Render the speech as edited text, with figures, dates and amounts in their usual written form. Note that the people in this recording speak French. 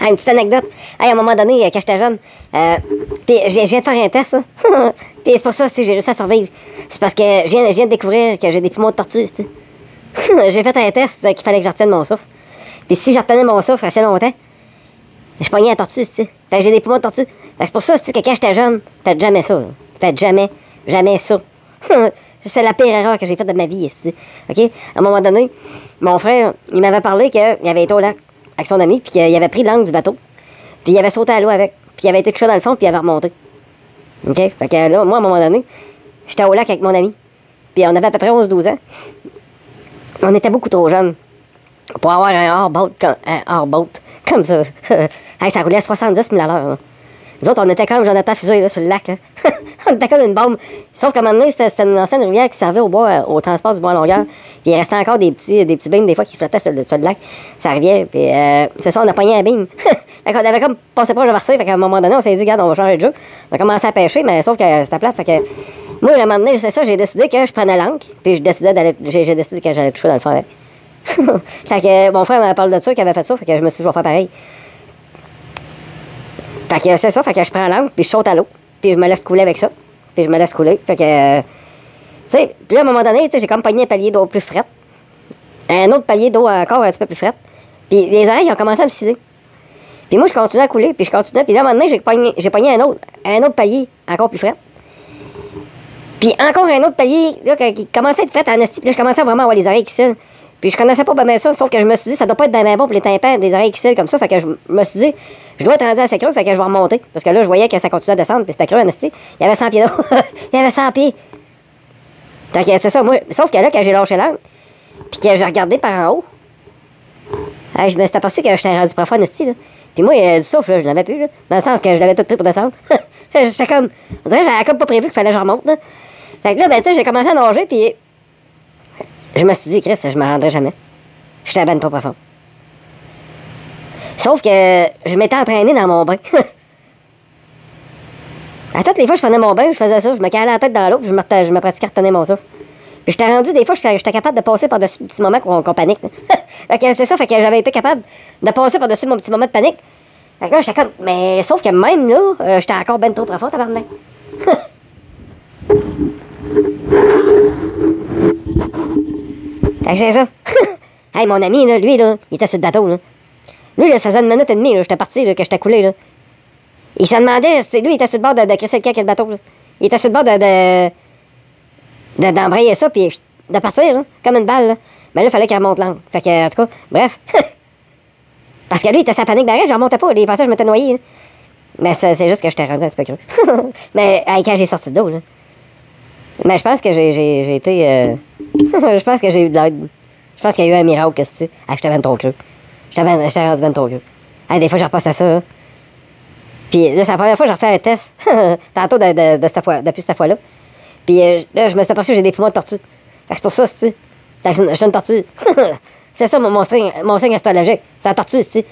Ah, une petite anecdote. Hey, à un moment donné, quand j'étais jeune, puis je viens de faire un test, ça. Puis c'est pour ça que j'ai réussi à survivre. C'est parce que je viens de découvrir que j'ai des poumons de tortue, tu sais. J'ai fait un test qu'il fallait que je retienne mon souffle. Puis si je retenais mon souffle assez longtemps, je pognais la tortue, tu sais. Fait que j'ai des poumons de tortue. Fait que c'est pour ça, tu sais, que quand j'étais jeune, faites jamais ça. Faites jamais ça. C'est la pire erreur que j'ai faite de ma vie, tu sais. OK? À un moment donné, mon frère, il m'avait parlé qu'il avait été au lac avec son ami, puis qu'il avait pris l'angle du bateau, puis il avait sauté à l'eau avec, puis il avait été touché dans le fond, puis il avait remonté. OK? Fait que là, moi, à un moment donné, j'étais au lac avec mon ami, puis on avait à peu près 11-12 ans. On était beaucoup trop jeunes pour avoir un hors-boat comme ça. Hey, ça roulait à 70 000 à l'heure. Là. Nous autres, on était comme Jonathan Fusée là, sur le lac. Là. On était comme une bombe. Sauf qu'à un moment donné, c'était une ancienne rivière qui servait au transport du bois à longueur. Puis il restait encore des petits beams des fois qui flottaient sur le lac. Ça rivière. Puis c'est ça, on a pogné un beam. Fait qu'on avait comme passé proche de verser. Fait qu'à un moment donné, on s'est dit, regarde, on va changer de jeu. On a commencé à pêcher, mais sauf que c'était plate. Fait que moi, à un moment donné, c'est ça, j'ai décidé que je prenais l'ancre. Puis j'ai décidé que j'allais toucher dans le fond avec. Fait que mon frère m'avait parlé de ça, qu'il avait fait ça. Fait que je me suis dit, je vais faire pareil. Fait que c'est ça, fait que je prends l'angle, puis je saute à l'eau, puis je me laisse couler avec ça, puis je me laisse couler. Fait que, tu sais, puis là, à un moment donné, tu sais, j'ai comme pogné un palier d'eau plus frette, un autre palier d'eau encore un petit peu plus frette, puis les oreilles ont commencé à me ciser. Puis moi, je continuais à couler, puis je continuais, puis là, à un moment donné, j'ai pogné un autre palier encore plus frette. Puis encore un autre palier, là, qui commençait à être fait en esti, puis là, je commençais à vraiment avoir les oreilles qui cillent. Puis je connaissais pas bien ça, sauf que je me suis dit, ça doit pas être bien bon pour les tympans, des oreilles qui cillent comme ça. Fait que je me suis dit, je dois être rendu assez creux, fait que je vais remonter. Parce que là, je voyais que ça continuait à descendre, puis c'était creux, en esti. Il y avait 100 pieds d'eau. Il y avait 100 pieds. Fait que c'est ça, moi. Sauf que là, quand j'ai lâché l'angle, puis que j'ai regardé par en haut, je me suis aperçu que j'étais rendu profond, en esti, là. Puis moi, du souffle, là, je l'avais plus, là. Dans le sens que je l'avais tout pris pour descendre. J'étais comme. On dirait que j'avais comme pas prévu qu'il fallait que je remonte, là. Fait que là, ben, tu sais, j'ai commencé à nager, puis. Je me suis dit, Chris, je me rendrai jamais. J'étais à ben trop profond. Sauf que je m'étais entraîné dans mon bain. À toutes les fois que je prenais mon bain, je faisais ça. Je me calais la tête dans l'eau, puis je me pratiquais à retenir mon souffle. Puis j'étais rendu, des fois, j'étais capable de passer par-dessus le petit moment qu'on panique. Fait que c'est ça, fait que j'avais été capable de passer par-dessus mon petit moment de panique. Fait que là, j'étais comme, mais sauf que même là, j'étais encore ben trop profond, tabarnak. Fait que c'est ça. Hey, mon ami, là, lui, là, il était sur le bateau, là. Lui, là, ça faisait 1 minute et demie, là, j'étais parti, là, que j'étais coulé, là. Il se demandait, lui, il était sur le bord de crisser le cac le bateau, là. Il était sur le bord d'embrayer ça, puis de partir, là, comme une balle, là. Mais là, il fallait qu'il remonte l'angle. Fait que, en tout cas, bref. Parce que lui, il était sa panique d'arrêt, je remontais pas. Il pensait que je m'étais noyé, là. Mais c'est juste que j'étais rendu un petit peu creux. Mais, hey, quand j'ai sorti de l'eau, là. Mais je pense que j'ai été. Je pense que j'ai eu de l'aide. Je pense qu'il y a eu un miracle, que c'est. Ah, j'étais ben trop creux. J'étais rendu ben trop creux. Hey, des fois, je repasse à ça. Là. Puis là, c'est la première fois que je refais un test. Tantôt depuis cette fois-là. Puis là, je me suis aperçu que j'ai des poumons de tortue. Fait que c'est pour ça, tu sais. Je suis une tortue. C'est ça mon signe astrologique. C'est la tortue, tu sais.